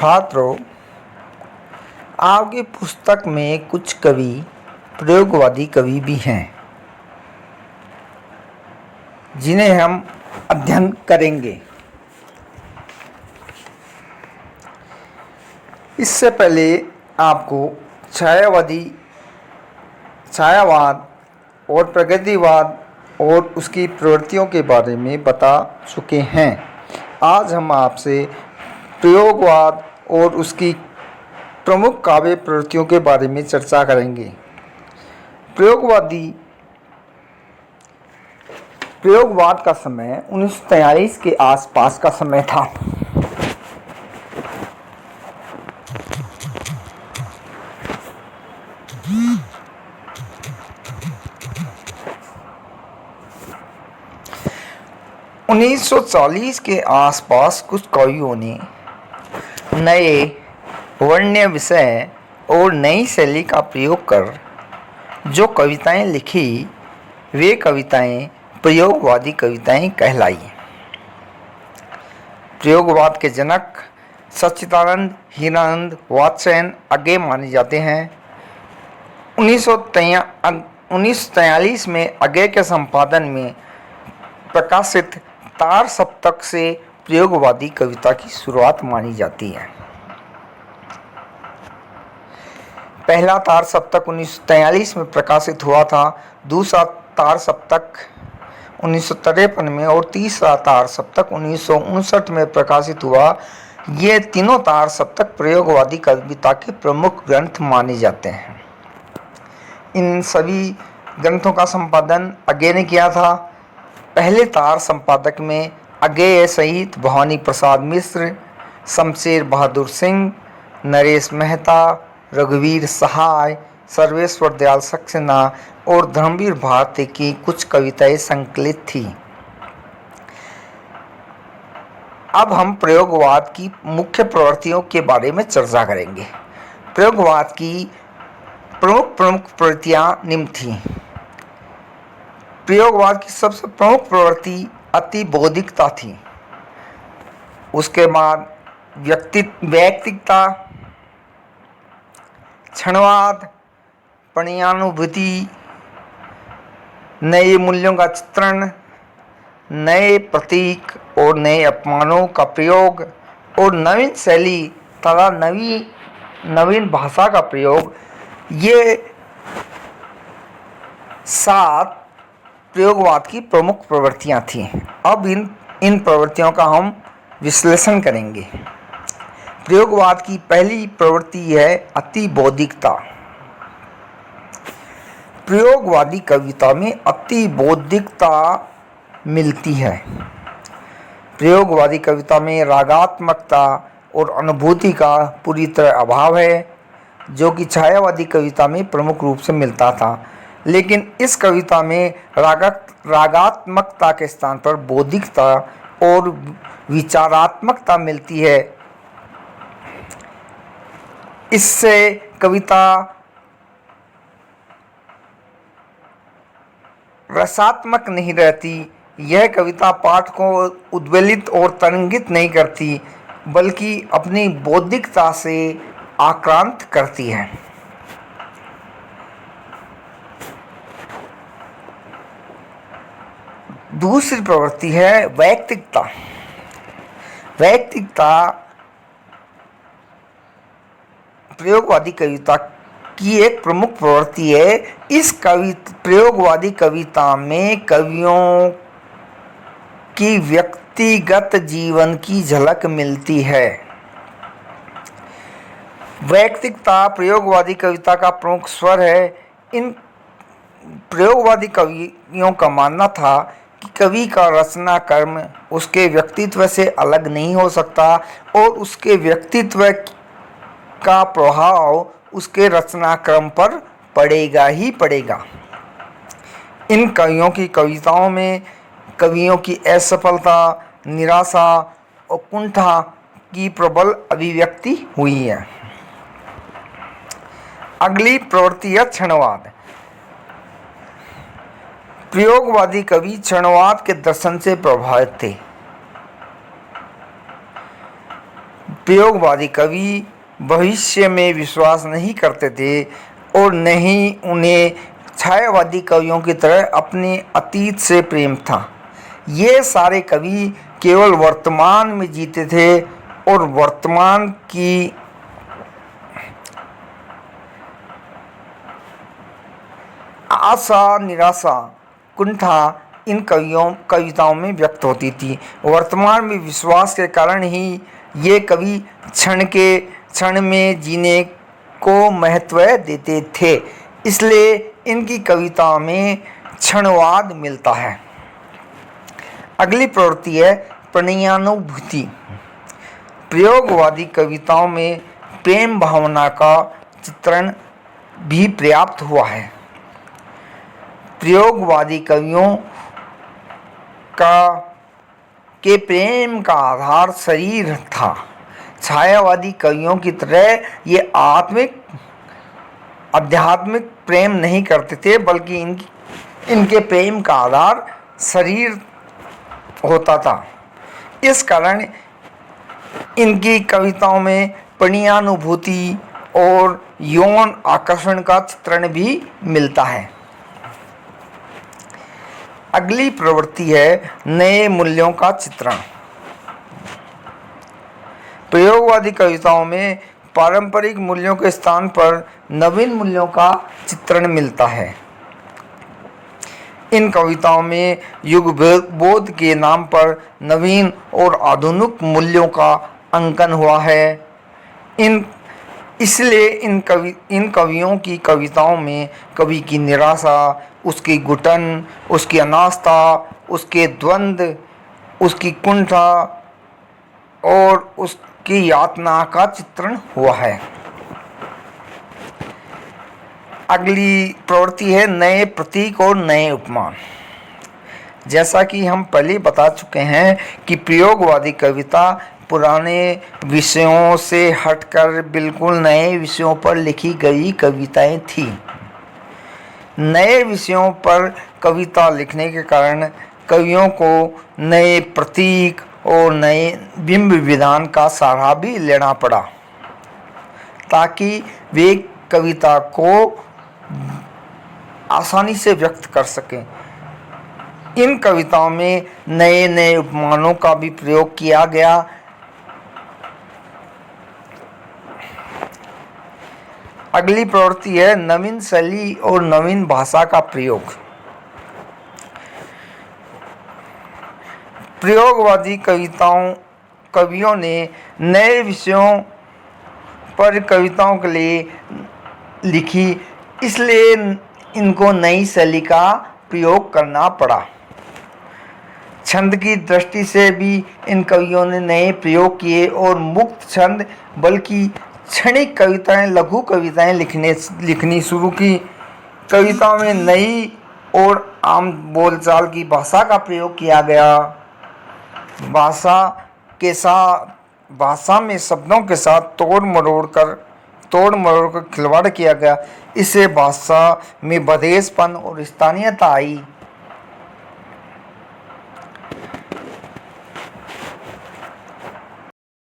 छात्रों, आपकी पुस्तक में कुछ कवि प्रयोगवादी कवि भी हैं जिन्हें हम अध्ययन करेंगे। इससे पहले आपको छायावाद और प्रगतिवाद और उसकी प्रवृत्तियों के बारे में बता चुके हैं। आज हम आपसे प्रयोगवाद और उसकी प्रमुख काव्य प्रवृत्तियों के बारे में चर्चा करेंगे। प्रयोगवाद का समय 1943 के आसपास का समय था। उन्नीस सौ 40 के आसपास कुछ कवियों ने नए वर्ण्य विषय और नई शैली का प्रयोग कर जो कविताएं लिखी, वे कविताएं प्रयोगवादी कविताएं कहलाई। प्रयोगवाद के जनक सच्चिदानंद, हीरानंद, वात्स्यायन आगे माने जाते हैं। 1943 में आगे के संपादन में प्रकाशित तार सप्तक से प्रयोगवादी कविता की शुरुआत मानी जाती है। पहला तार सप्तक 1943 में प्रकाशित हुआ था, दूसरा तार सप्तक 1953 में और तीसरा तार सप्तक 1959 में प्रकाशित हुआ। ये तीनों तार सप्तक प्रयोगवादी कविता के प्रमुख ग्रंथ माने जाते हैं। इन सभी ग्रंथों का संपादन अज्ञे ने किया था। पहले तार संपादक में अज्ञेय सहित भवानी प्रसाद मिश्र, शमशेर बहादुर सिंह, नरेश मेहता, रघुवीर सहाय, सर्वेश्वर दयाल सक्सेना और धर्मवीर भारती की कुछ कविताएं संकलित थी। अब हम प्रयोगवाद की मुख्य प्रवृत्तियों के बारे में चर्चा करेंगे। प्रयोगवाद की प्रमुख प्रवृत्तियां निम्न थी। प्रयोगवाद की सबसे प्रमुख प्रवृत्ति अति बौद्धिकता थी। उसके बाद वैयक्तिकता, क्षणवाद, परिणानुभूति, नए मूल्यों का चित्रण, नए प्रतीक और नए अपमानों का प्रयोग और नवीन शैली तथा नवीन भाषा का प्रयोग, ये 7 प्रयोगवाद की प्रमुख प्रवृत्तियां थीं। अब इन प्रवृत्तियों का हम विश्लेषण करेंगे। प्रयोगवाद की पहली प्रवृत्ति है अति बौद्धिकता। प्रयोगवादी कविता में अति बौद्धिकता मिलती है। प्रयोगवादी कविता में रागात्मकता और अनुभूति का पूरी तरह अभाव है, जो कि छायावादी कविता में प्रमुख रूप से मिलता था। लेकिन इस कविता में रागात्मकता के स्थान पर बौद्धिकता और विचारात्मकता मिलती है। इससे कविता रसात्मक नहीं रहती। यह कविता पाठ को उद्वेलित और तरंगित नहीं करती, बल्कि अपनी बौद्धिकता से आक्रांत करती है। दूसरी प्रवृत्ति है वैयक्तिकता। प्रयोगवादी कविता की एक प्रमुख प्रवृत्ति है। इस प्रयोगवादी कविता में कवियों की व्यक्तिगत जीवन की झलक मिलती है। वैयक्तिकता प्रयोगवादी कविता का प्रमुख स्वर है। इन प्रयोगवादी कवियों का मानना था कि कवि का रचना कर्म उसके व्यक्तित्व से अलग नहीं हो सकता और उसके व्यक्तित्व का प्रभाव उसके रचना क्रम पर पड़ेगा ही पड़ेगा। इन कवियों की कविताओं में कवियों की असफलता, निराशा और कुंठा की प्रबल अभिव्यक्ति हुई है। अगली प्रवृत्ति है क्षणवाद। प्रयोगवादी कवि क्षणवाद के दर्शन से प्रभावित थे। प्रयोगवादी कवि भविष्य में विश्वास नहीं करते थे और न ही उन्हें छायावादी कवियों की तरह अपने अतीत से प्रेम था। ये सारे कवि केवल वर्तमान में जीते थे और वर्तमान की आशा, निराशा, कुंठा इन कविताओं में व्यक्त होती थी। वर्तमान में विश्वास के कारण ही ये कवि क्षण में जीने को महत्व देते थे, इसलिए इनकी कविताओं में क्षणवाद मिलता है। अगली प्रवृत्ति है प्रणयानुभूति। प्रयोगवादी कविताओं में प्रेम भावना का चित्रण भी पर्याप्त हुआ है। प्रयोगवादी कवियों के प्रेम का आधार शरीर था। छायावादी कवियों की तरह ये आध्यात्मिक प्रेम नहीं करते थे, बल्कि इनके प्रेम का आधार शरीर होता था। इस कारण इनकी कविताओं में प्रणयानुभूति और यौन आकर्षण का चित्रण भी मिलता है। अगली प्रवृत्ति है नए मूल्यों का चित्रण। प्रयोगवादी कविताओं में पारंपरिक मूल्यों के स्थान पर नवीन मूल्यों का चित्रण मिलता है। इन कविताओं में युग बोध के नाम पर नवीन और आधुनिक मूल्यों का अंकन हुआ है। इसलिए इन कवियों की कविताओं में कवि की निराशा, उसकी घुटन, उसकी अनास्था, उसके द्वंद्व, उसकी कुंठा और उसकी यातना का चित्रण हुआ है। अगली प्रवृत्ति है नए प्रतीक और नए उपमान। जैसा कि हम पहले बता चुके हैं कि प्रयोगवादी कविता पुराने विषयों से हटकर बिल्कुल नए विषयों पर लिखी गई कविताएं थी। नए विषयों पर कविता लिखने के कारण कवियों को नए प्रतीक और नए बिंब विधान का सहारा भी लेना पड़ा, ताकि वे कविता को आसानी से व्यक्त कर सकें। इन कविताओं में नए नए उपमानों का भी प्रयोग किया गया। अगली प्रवृत्ति है नवीन शैली और नवीन भाषा का प्रयोग। प्रयोगवादी कवियों ने नए विषयों पर कविताओं के लिए लिखी, इसलिए इनको नई शैली का प्रयोग करना पड़ा। छंद की दृष्टि से भी इन कवियों ने नए प्रयोग किए और मुक्त छंद बल्कि क्षणिक कविताएं, लघु कविताएं लिखनी शुरू की। कविताओं में नई और आम बोलचाल की भाषा का प्रयोग किया गया। भाषा में शब्दों के साथ तोड़ मरोड़ कर खिलवाड़ किया गया। इससे भाषा में बधेसपन और स्थानीयता आई।